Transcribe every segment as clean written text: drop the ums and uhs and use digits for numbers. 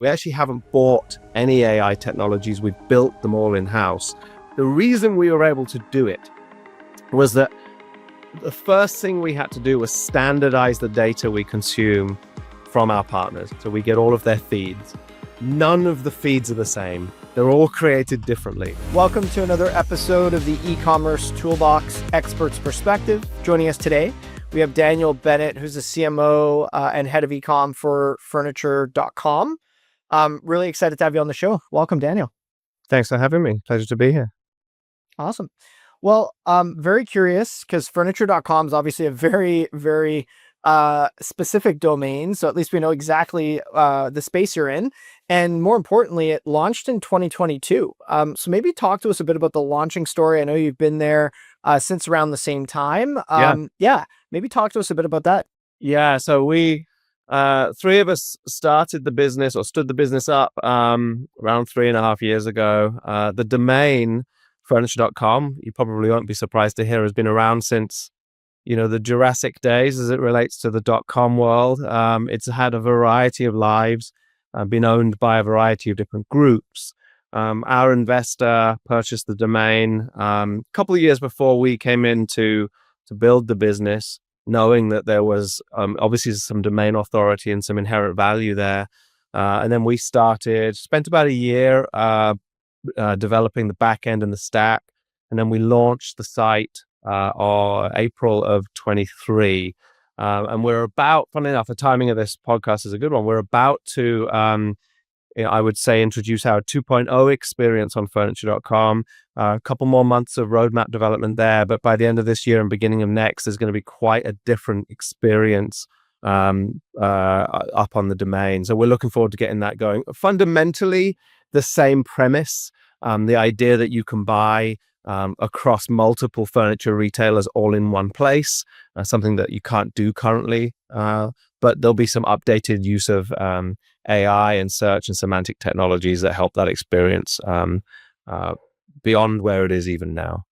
We actually haven't bought any AI technologies. We've built them all in-house. The reason we were able to do it was that the first thing we had to do was standardize the data we consume from our partners. So we get all of their feeds. None of the feeds are the same. They're all created differently. Welcome to another episode of the e-commerce toolbox expert's perspective. Joining us today, we have Daniel Bennett, who's the CMO and head of e-com for furniture.com. I'm really excited to have you on the show. Welcome, Daniel. Thanks for having me. Pleasure to be here. Awesome. Well, I'm very curious because furniture.com is obviously a very specific domain. So at least we know exactly the space you're in. And more importantly, it launched in 2022. So maybe talk to us a bit about the launching story. I know you've been there since around the same time. Maybe talk to us a bit about that. Yeah, so we, three of us started the business or stood the business up around 3.5 years ago. The domain furniture.com, you probably won't be surprised to hear, has been around since, the Jurassic days as it relates to the .com world. It's had a variety of lives, been owned by a variety of different groups. Our investor purchased the domain a couple of years before we came in to build the business, knowing that there was obviously some domain authority and some inherent value there. And then we spent about a year developing the back end and the stack. And then we launched the site April of 23. And we're about, funnily enough, the timing of this podcast is a good one. We're about to, I would say, introduce our 2.0 experience on furniture.com. A couple more months of roadmap development there, but by the end of this year and beginning of next, there's going to be quite a different experience up on the domain. So we're looking forward to getting that going. Fundamentally, the same premise, the idea that you can buy across multiple furniture retailers all in one place, something that you can't do currently, but there'll be some updated use of AI and search and semantic technologies that help that experience beyond where it is even now.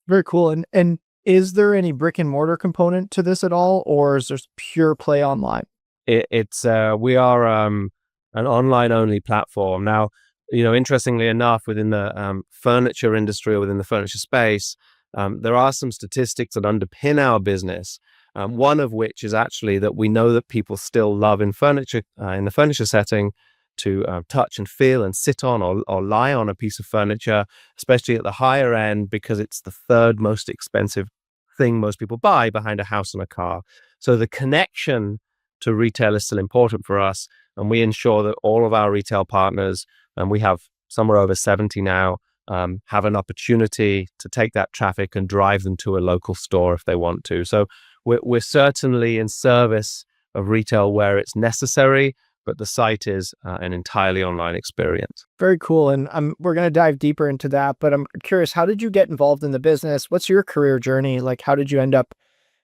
Very cool. And is there any brick and mortar component to this at all, or is there pure play online? We are an online only platform now. Interestingly enough, within the furniture industry or within the furniture space, there are some statistics that underpin our business. One of which is actually that we know that people still love in the furniture setting to touch and feel and sit on or lie on a piece of furniture, especially at the higher end, because it's the third most expensive thing most people buy behind a house and a car. So the connection to retail is still important for us, and we ensure that all of our retail partners, and we have somewhere over 70 now, have an opportunity to take that traffic and drive them to a local store if they want to. So we're certainly in service of retail where it's necessary, but the site is an entirely online experience. Very cool. And we're going to dive deeper into that, but I'm curious, how did you get involved in the business? What's your career journey? Like, how did you end up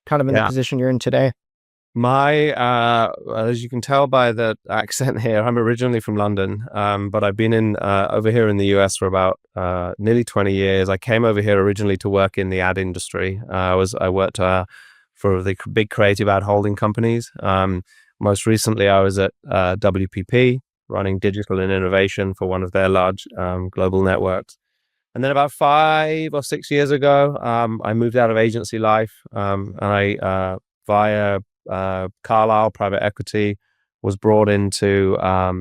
kind of in the position you're in today? As you can tell by the accent here, I'm originally from London, but I've been over here in the US for about nearly 20 years. I came over here originally to work in the ad industry. I worked for the big creative ad holding companies. Most recently, I was at WPP, running digital and innovation for one of their large global networks. And then about 5 or 6 years ago, I moved out of agency life, and I, via Carlyle Private Equity, was brought into a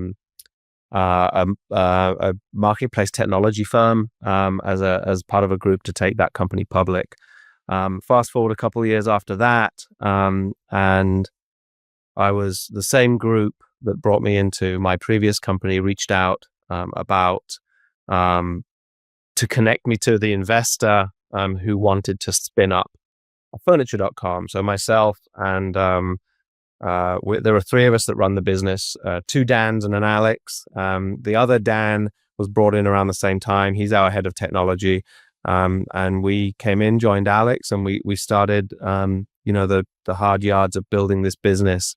marketplace technology firm as part of a group to take that company public. Fast forward a couple of years after that, and I was the same group that brought me into my previous company reached out to connect me to the investor who wanted to spin up furniture.com. So myself and there are three of us that run the business, 2 Dans and an Alex. The other Dan was brought in around the same time. He's our head of technology. And we came in, joined Alex, and we started, the hard yards of building this business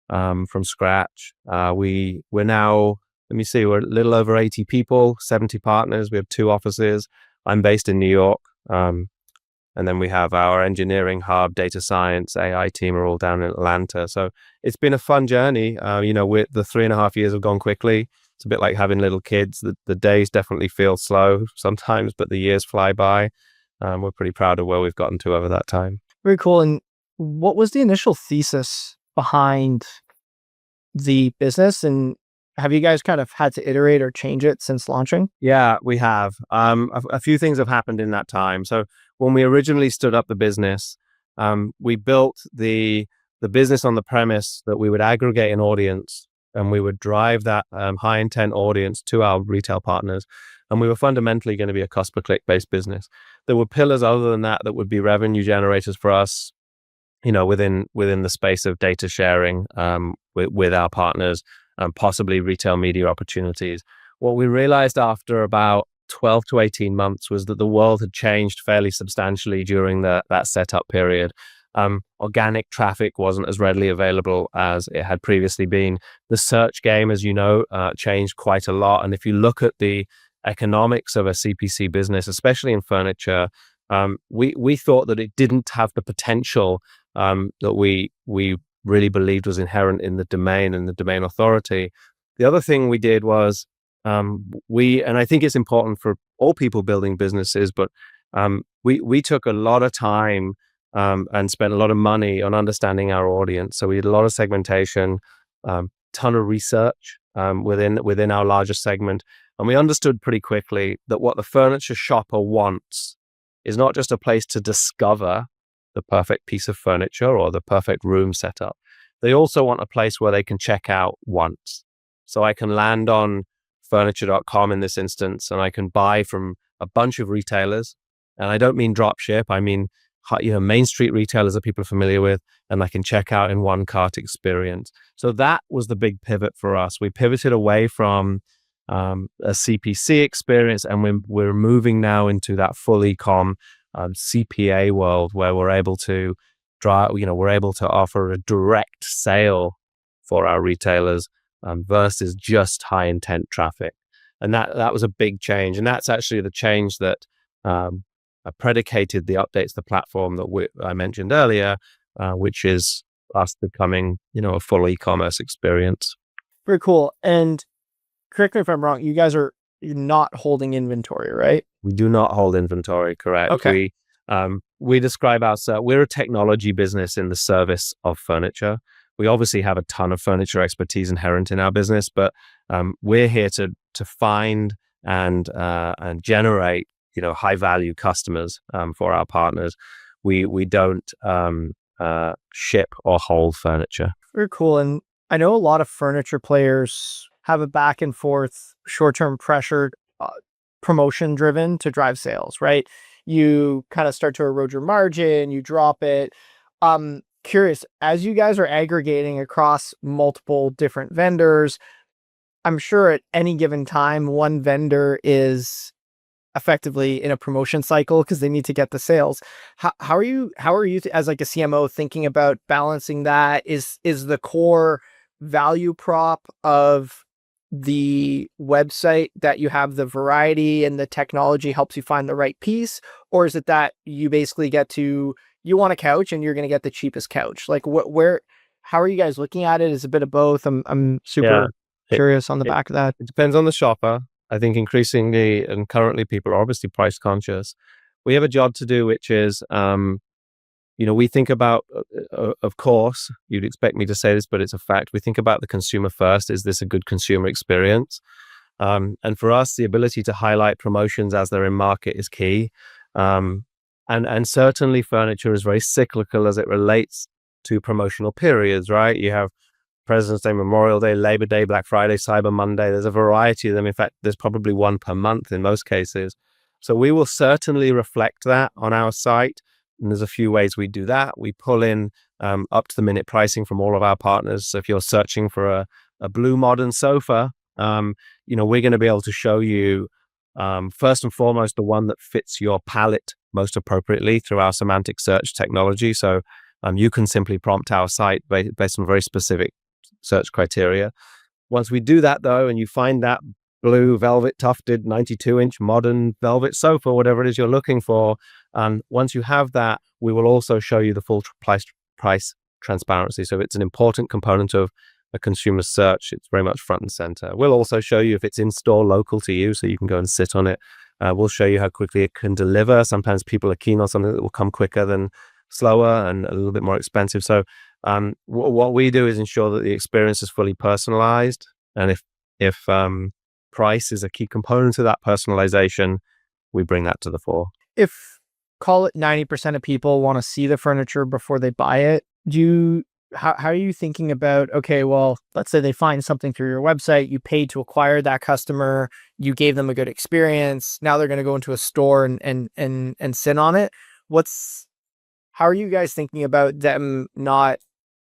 from scratch. We're now, we're a little over 80 people, 70 partners. We have 2 offices. I'm based in New York. And then we have our engineering hub, data science, AI team are all down in Atlanta. So it's been a fun journey. The 3.5 years have gone quickly. It's a bit like having little kids. The days definitely feel slow sometimes, but the years fly by. We're pretty proud of where we've gotten to over that time. Very cool. And what was the initial thesis behind the business? And have you guys kind of had to iterate or change it since launching? Yeah, we have. A few things have happened in that time. So when we originally stood up the business, we built the business on the premise that we would aggregate an audience and we would drive that high intent audience to our retail partners. And we were fundamentally going to be a cost per click based business. There were pillars other than that would be revenue generators for us, within the space of data sharing with our partners, possibly retail media opportunities. What we realized after about 12 to 18 months was that the world had changed fairly substantially during that setup period. Organic traffic wasn't as readily available as it had previously been. The search game, as you know, changed quite a lot. And if you look at the economics of a CPC business, especially in furniture, we thought that it didn't have the potential that we really believed was inherent in the domain and the domain authority. The other thing we did was and I think it's important for all people building businesses, but we took a lot of time and spent a lot of money on understanding our audience. So we did a lot of segmentation, ton of research within our larger segment, and we understood pretty quickly that what the furniture shopper wants is not just a place to discover the perfect piece of furniture or the perfect room setup. They also want a place where they can check out once. So I can land on furniture.com in this instance, and I can buy from a bunch of retailers. And I don't mean drop ship. I mean, main street retailers that people are familiar with, and I can check out in one cart experience. So that was the big pivot for us. We pivoted away from a CPC experience, and we're moving now into that full e-com CPA world where we're able to offer a direct sale for our retailers versus just high intent traffic. And that was a big change. And that's actually the change that predicated the updates to the platform that I mentioned earlier, which is us becoming, a full e-commerce experience. Very cool. And correct me if I'm wrong, you guys are not holding inventory, right? We do not hold inventory, correct. Okay. We describe ourselves, we're a technology business in the service of furniture. We obviously have a ton of furniture expertise inherent in our business, but we're here to find and generate, high value customers for our partners. We don't ship or hold furniture. Very cool. And I know a lot of furniture players have a back and forth, short-term pressure, promotion driven to drive sales, right? You kind of start to erode your margin, you drop it. Curious, as you guys are aggregating across multiple different vendors, I'm sure at any given time, one vendor is effectively in a promotion cycle because they need to get the sales. How are you as like a CMO thinking about balancing that? Is the core value prop of the website that you have the variety and the technology helps you find the right piece? Or is it that you basically you want a couch and you're going to get the cheapest couch? Like how are you guys looking at it? Is a bit of both? I'm super curious on the back of that. It depends on the shopper. I think increasingly and currently people are obviously price conscious. We have a job to do, which is, we think about, of course, you'd expect me to say this, but it's a fact. We think about the consumer first. Is this a good consumer experience? And for us, the ability to highlight promotions as they're in market is key. And certainly furniture is very cyclical as it relates to promotional periods, right? You have President's Day, Memorial Day, Labor Day, Black Friday, Cyber Monday. There's a variety of them. In fact, there's probably one per month in most cases. So we will certainly reflect that on our site. And there's a few ways we do that. We pull in up to the minute pricing from all of our partners. So if you're searching for a blue modern sofa, we're going to be able to show you first and foremost the one that fits your palette most appropriately through our semantic search technology. So you can simply prompt our site based on very specific search criteria. Once we do that though, and you find that blue velvet tufted 92-inch modern velvet sofa, whatever it is you're looking for. And once you have that, we will also show you the full price transparency. So if it's an important component of a consumer search, it's very much front and center. We'll also show you if it's in store local to you, so you can go and sit on it. We'll show you how quickly it can deliver. Sometimes people are keen on something that will come quicker than slower and a little bit more expensive. So what we do is ensure that the experience is fully personalized. And if price is a key component of that personalization, we bring that to the fore. If, call it 90% of people want to see the furniture before they buy it, how are you thinking about, okay, well, let's say they find something through your website, you paid to acquire that customer, you gave them a good experience, now they're going to go into a store and sit on it. How are you guys thinking about them not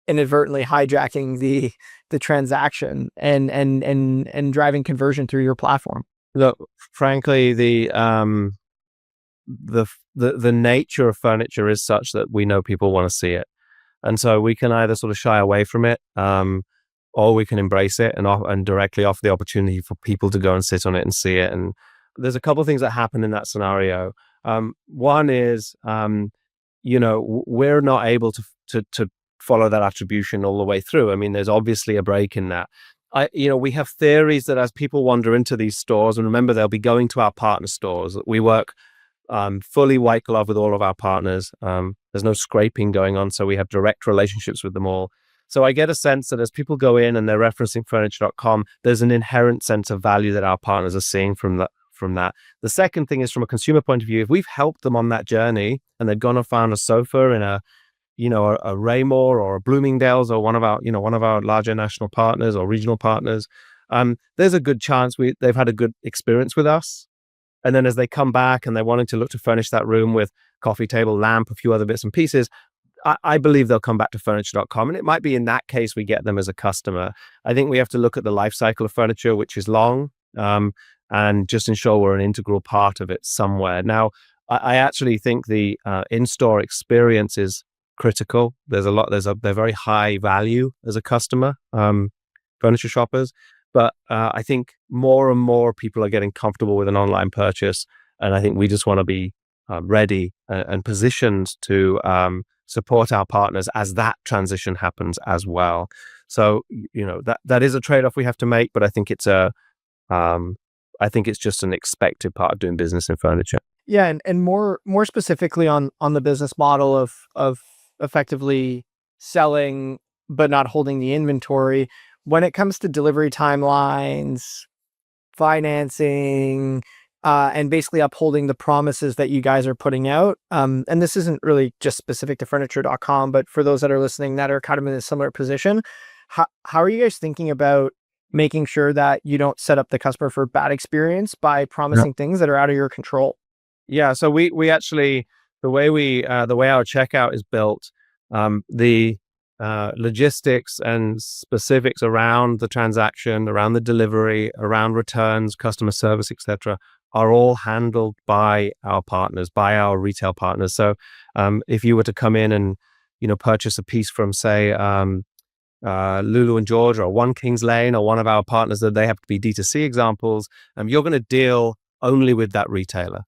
inadvertently hijacking the transaction and driving conversion through your platform? Look, frankly, the nature of furniture is such that we know people want to see it. And so we can either sort of shy away from it, or we can embrace it and directly offer the opportunity for people to go and sit on it and see it. And there's a couple of things that happen in that scenario. One is, we're not able to follow that attribution all the way through. I mean, there's obviously a break in that. We have theories that as people wander into these stores, and remember, they'll be going to our partner stores. We work fully white glove with all of our partners. There's no scraping going on, so we have direct relationships with them all. So I get a sense that as people go in and they're referencing furniture.com, there's an inherent sense of value that our partners are seeing from that. The second thing is, from a consumer point of view, if we've helped them on that journey and they've gone and found a sofa in a Raymore or a Bloomingdale's or one of our larger national partners or regional partners, there's a good chance they've had a good experience with us. And then as they come back and they're wanting to look to furnish that room with coffee table, lamp, a few other bits and pieces, I believe they'll come back to furniture.com. And it might be in that case we get them as a customer. I think we have to look at the life cycle of furniture, which is long, and just ensure we're an integral part of it somewhere. Now, I actually think the in-store experience is critical. They're very high value as a customer, furniture shoppers. But I think more and more people are getting comfortable with an online purchase. And I think we just want to be ready and positioned to support our partners as that transition happens as well. So, that is a trade-off we have to make, but I think it's just an expected part of doing business in furniture. Yeah. And more specifically on the business model of effectively selling, but not holding the inventory. When it comes to delivery timelines, financing, and basically upholding the promises that you guys are putting out, and this isn't really just specific to furniture.com, but for those that are listening that are kind of in a similar position, how are you guys thinking about making sure that you don't set up the customer for a bad experience by promising things that are out of your control? Yeah, so we actually, the way our checkout is built, the logistics and specifics around the transaction, around the delivery, around returns, customer service, etc., are all handled by our partners, by our retail partners. So if you were to come in and purchase a piece from, say, Lulu and George or One Kings Lane or one of our partners, that they have to be D2C examples, you're going to deal only with that retailer.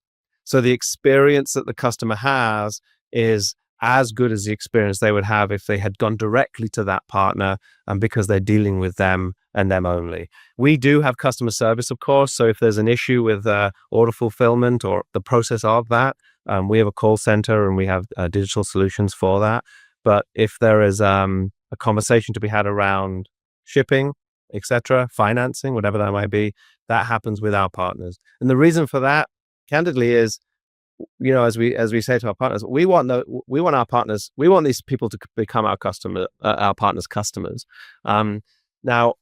So the experience that the customer has is as good as the experience they would have if they had gone directly to that partner, because they're dealing with them and them only. We do have customer service, of course. So if there's an issue with order fulfillment or the process of that, we have a call center and we have digital solutions for that. But if there is a conversation to be had around shipping, etc., financing, whatever that might be, that happens with our partners. And the reason for that, candidly, is, as we say to our partners, we want our partners, we want these people to become our partners' customers. Now,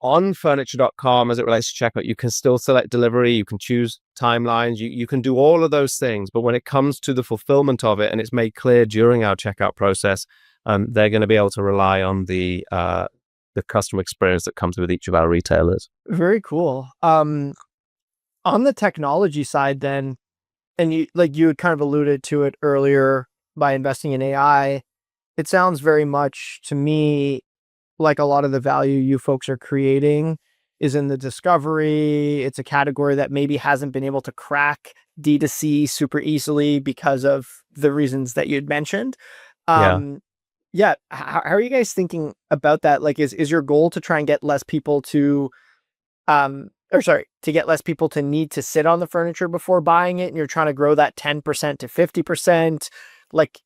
on furniture.com, as it relates to checkout, you can still select delivery, you can choose timelines, you can do all of those things. But when it comes to the fulfillment of it, and it's made clear during our checkout process, they're going to be able to rely on the customer experience that comes with each of our retailers. Very cool. On the technology side, then, and you had kind of alluded to it earlier by investing in AI, it sounds very much to me like a lot of the value you folks are creating is in the discovery. It's a category that maybe hasn't been able to crack D2C super easily because of the reasons that you'd mentioned. Yeah. Yeah. How are you guys thinking about that? Like, is your goal to try and get less people to, or sorry, to get less people to need to sit on the furniture before buying it, and you're trying to grow that 10% to 50%? Like,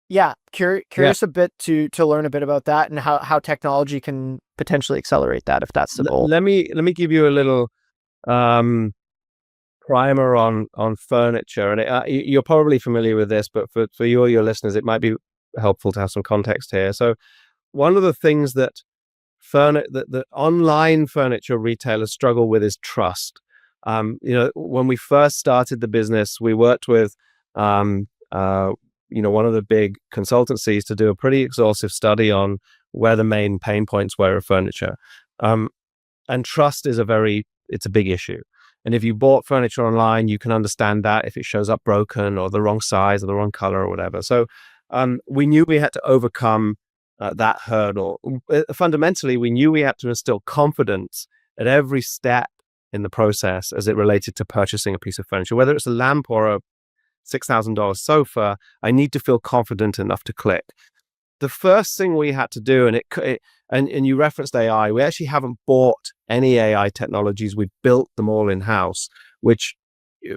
yeah, Yeah. curious a bit to learn a bit about that and how technology can potentially accelerate that if that's the goal. Let me give you a little um, primer on furniture, and you're probably familiar with this, but for you or your listeners, it might be helpful to have some context here. So one of the things that the online furniture retailers struggle with is trust. When we first started the business, we worked with um, uh, one of the big consultancies to do a pretty exhaustive study on where the main pain points were of furniture. Um, and trust is it's a big issue. And if you bought furniture online, you can understand that if it shows up broken or the wrong size or the wrong color or whatever. So we knew we had to overcome that hurdle. Fundamentally, we knew we had to instill confidence at every step in the process as it related to purchasing a piece of furniture, whether it's a lamp or a $6,000 sofa. I need to feel confident enough to click. The first thing we had to do, and you referenced AI, we actually haven't bought any AI technologies. We built them all in-house, which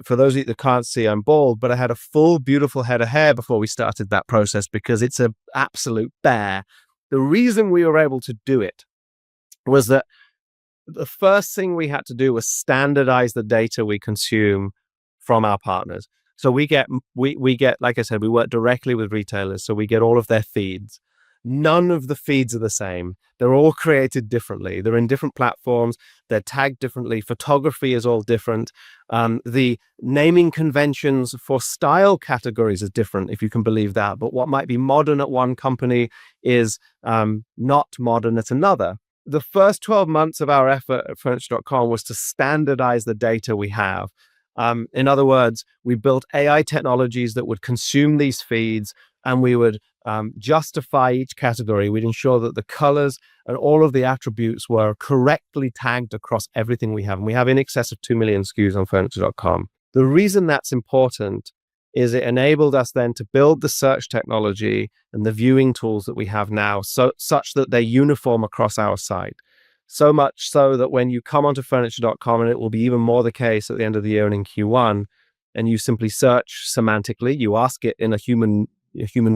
for those of you that can't see, I'm bald, but I had a full, beautiful head of hair before we started that process because it's an absolute bear. The reason we were able to do it was that the first thing we had to do was standardize the data we consume from our partners. So we get, like I said, we work directly with retailers, so we get all of their feeds. None of the feeds are the same. They're all created differently. They're in different platforms. They're tagged differently. Photography is all different. The naming conventions for style categories is different, if you can believe that. But what might be modern at one company is not modern at another. The first 12 months of our effort at Furniture.com was to standardize the data we have. In other words, we built AI technologies that would consume these feeds, and we would justify each category. We'd ensure that the colors and all of the attributes were correctly tagged across everything we have. And we have in excess of 2 million SKUs on Furniture.com. The reason that's important is it enabled us then to build the search technology and the viewing tools that we have now, such that they're uniform across our site. So much so that when you come onto Furniture.com, and it will be even more the case at the end of the year and in Q1, and you simply search semantically, you ask it in a human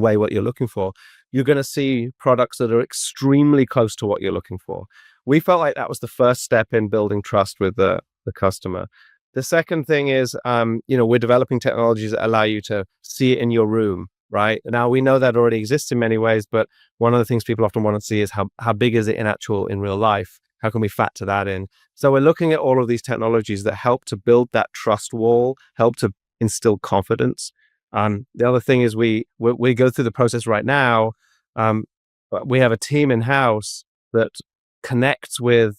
way what you're looking for, you're going to see products that are extremely close to what you're looking for. We felt like that was the first step in building trust with the customer. The second thing is, we're developing technologies that allow you to see it in your room, right? Now, we know that already exists in many ways, but one of the things people often want to see is how big is it in real life? How can we factor that in? So we're looking at all of these technologies that help to build that trust wall, help to instill confidence. The other thing is we go through the process right now. We have a team in-house that connects with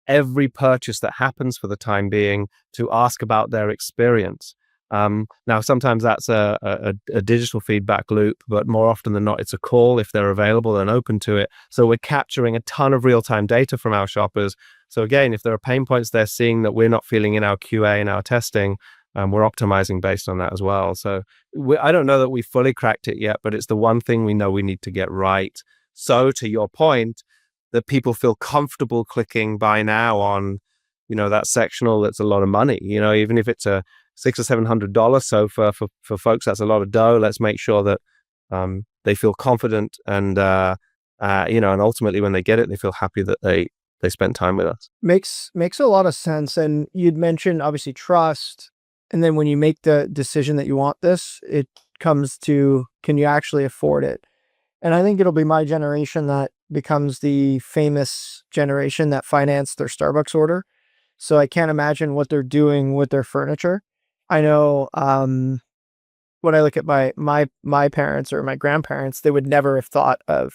every purchase that happens for the time being to ask about their experience. Now, sometimes that's a digital feedback loop, but more often than not, it's a call if they're available and open to it. So we're capturing a ton of real-time data from our shoppers. So again, if there are pain points they're seeing that we're not feeling in our QA and our testing, we're optimizing based on that as well. So I don't know that we fully cracked it yet, but it's the one thing we know we need to get right. So to your point, that people feel comfortable clicking buy now on, that sectional that's a lot of money. Even if it's a $600 or $700 sofa for folks, that's a lot of dough. Let's make sure that they feel confident and and ultimately when they get it, they feel happy that they spent time with us. Makes a lot of sense. And you'd mentioned obviously trust. And then when you make the decision that you want this, it comes to, can you actually afford it? And I think it'll be my generation that becomes the famous generation that financed their Starbucks order. So I can't imagine what they're doing with their furniture. I know when I look at my parents or my grandparents, they would never have thought of,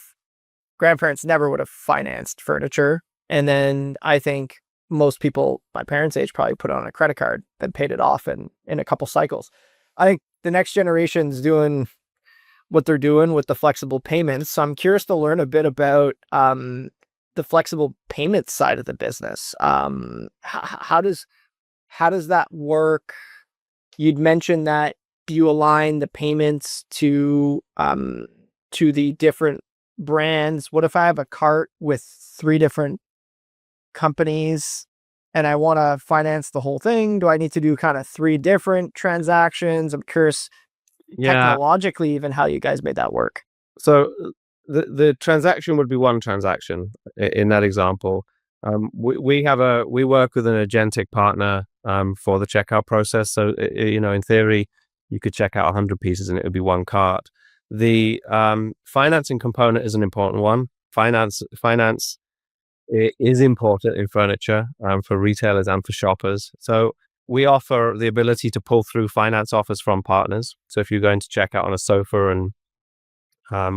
grandparents never would have financed furniture. And then I think most people my parents' age probably put it on a credit card, then paid it off in a couple cycles. I think the next generation's doing what they're doing with the flexible payments. So I'm curious to learn a bit about the flexible payment side of the business. How does that work? You'd mentioned that you align the payments to the different brands. What if I have a cart with 3 different companies and I want to finance the whole thing? Do I need to do kind of 3 different transactions? I'm curious Yeah. technologically even how you guys made that work. So the transaction would be one transaction in that example. We work with an agentic partner for the checkout process. So in theory, you could check out 100 pieces and it would be one cart. The financing component is an important one. Finance is important in furniture for retailers and for shoppers. So we offer the ability to pull through finance offers from partners. So if you're going to check out on a sofa, and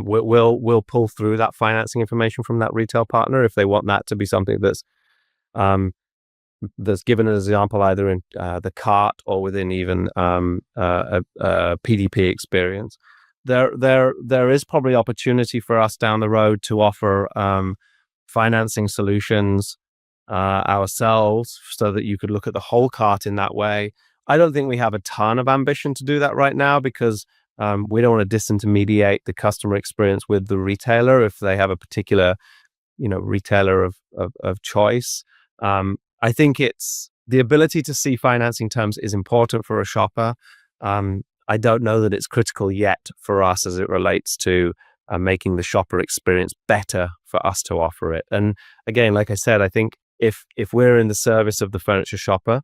we'll pull through that financing information from that retail partner if they want that to be something that's given an example either in the cart or within even a PDP experience. There is probably opportunity for us down the road to offer financing solutions ourselves so that you could look at the whole cart in that way. I don't think we have a ton of ambition to do that right now because we don't want to disintermediate the customer experience with the retailer if they have a particular, retailer of choice. I think it's the ability to see financing terms is important for a shopper. I don't know that it's critical yet for us as it relates to making the shopper experience better for us to offer it. And again, like I said, I think if we're in the service of the furniture shopper,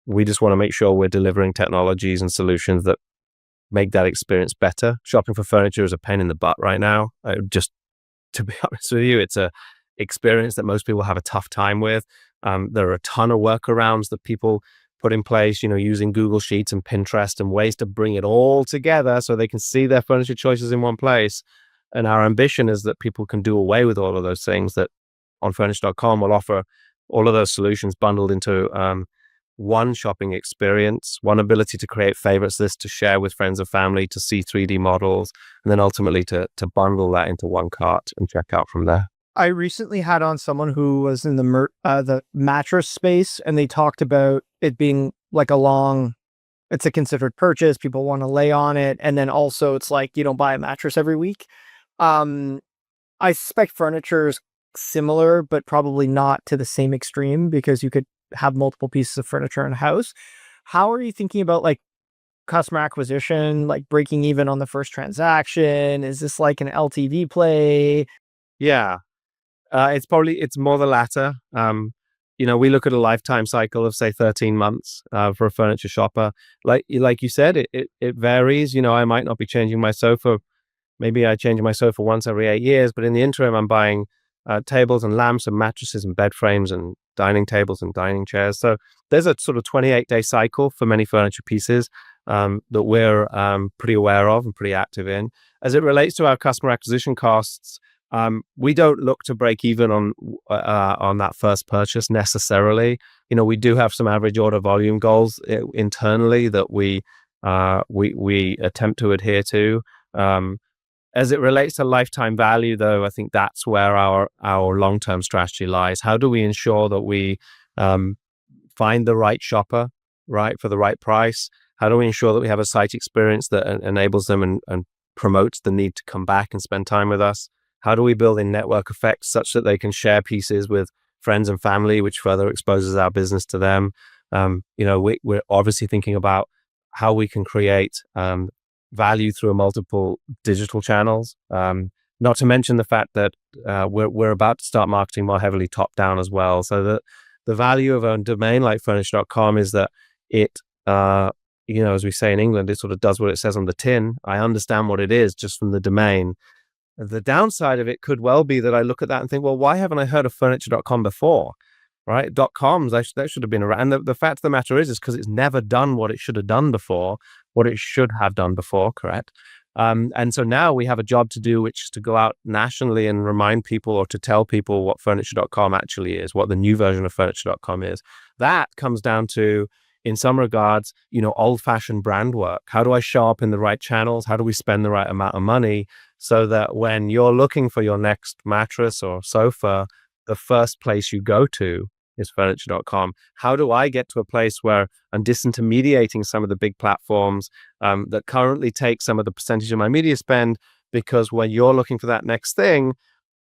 we just want to make sure we're delivering technologies and solutions that make that experience better. Shopping for furniture is a pain in the butt right now. Just to be honest with you, it's a experience that most people have a tough time with. There are a ton of workarounds that people put in place, using Google Sheets and Pinterest and ways to bring it all together so they can see their furniture choices in one place. And our ambition is that people can do away with all of those things, that on furniture.com we'll offer all of those solutions bundled into one shopping experience, one ability to create favorites lists to share with friends and family, to see 3D models, and then ultimately to bundle that into one cart and check out from there. I recently had on someone who was in the mattress space, and they talked about it being like it's a considered purchase. People want to lay on it. And then also it's like, you don't buy a mattress every week. I suspect furniture is similar, but probably not to the same extreme because you could have multiple pieces of furniture in a house. How are you thinking about like customer acquisition, like breaking even on the first transaction? Is this like an LTV play? Yeah. It's more the latter. We look at a lifetime cycle of say 13 months for a furniture shopper. Like you said, it varies. I might not be changing my sofa. Maybe I change my sofa once every 8 years, but in the interim, I'm buying tables and lamps and mattresses and bed frames and dining tables and dining chairs. So there's a sort of 28-day cycle for many furniture pieces that we're pretty aware of and pretty active in. As it relates to our customer acquisition costs, we don't look to break even on that first purchase necessarily. We do have some average order volume goals internally that we attempt to adhere to. As it relates to lifetime value, though, I think that's where our long-term strategy lies. How do we ensure that we find the right shopper, right, for the right price? How do we ensure that we have a site experience that enables them and promotes the need to come back and spend time with us? How do we build in network effects such that they can share pieces with friends and family, which further exposes our business to them? We're obviously thinking about how we can create value through multiple digital channels. Not to mention the fact that we're about to start marketing more heavily top down as well. So the value of a domain like furniture.com is that it, as we say in England, it sort of does what it says on the tin. I understand what it is just from the domain. The downside of it could well be that I look at that and think, well, why haven't I heard of furniture.com before? Right? .coms, that should have been around. And the fact of the matter is because it's never done what it should have done before, what it should have done before, correct? And so now we have a job to do, which is to go out nationally and remind people or to tell people what furniture.com actually is, what the new version of furniture.com is. That comes down to in some regards, old-fashioned brand work. How do I show up in the right channels? How do we spend the right amount of money so that when you're looking for your next mattress or sofa, the first place you go to is furniture.com? How do I get to a place where I'm disintermediating some of the big platforms that currently take some of the percentage of my media spend? Because when you're looking for that next thing,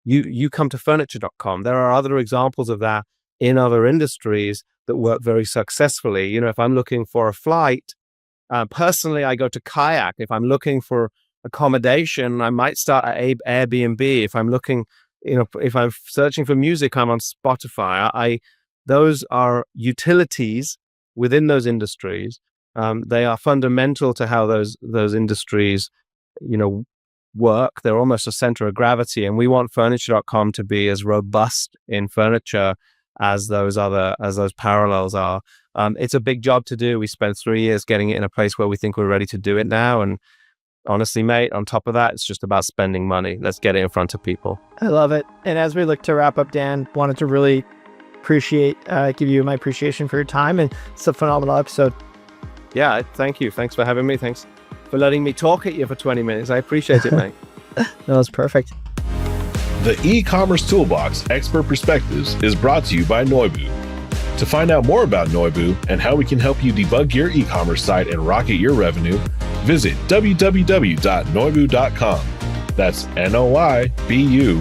you come to furniture.com. There are other examples of that in other industries that work very successfully. If I'm looking for a flight, personally, I go to Kayak. If I'm looking for accommodation, I might start at Airbnb. If I'm looking, if I'm searching for music, I'm on Spotify. Those are utilities within those industries. They are fundamental to how those industries, work. They're almost a center of gravity, and we want furniture.com to be as robust in furniture as those parallels are. It's a big job to do. We spent 3 years getting it in a place where we think we're ready to do it now. And honestly, mate, on top of that, it's just about spending money. Let's get it in front of people. I love it. And as we look to wrap up, Dan, wanted to really give you my appreciation for your time, and it's a phenomenal episode. Yeah, thank you. Thanks for having me. Thanks for letting me talk at you for 20 minutes. I appreciate it, mate. No, it's perfect. The e-commerce toolbox Expert Perspectives is brought to you by Noibu. To find out more about Noibu and how we can help you debug your e-commerce site and rocket your revenue, visit www.noibu.com. That's Noibu.com.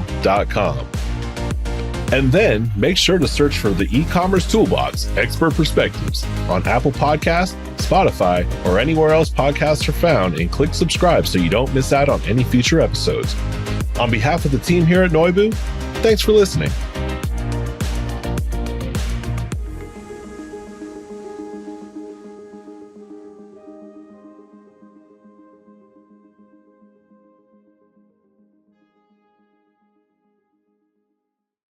And then make sure to search for the e-commerce toolbox Expert Perspectives on Apple Podcasts, Spotify, or anywhere else podcasts are found, and click subscribe so you don't miss out on any future episodes. On behalf of the team here at Noibu, thanks for listening.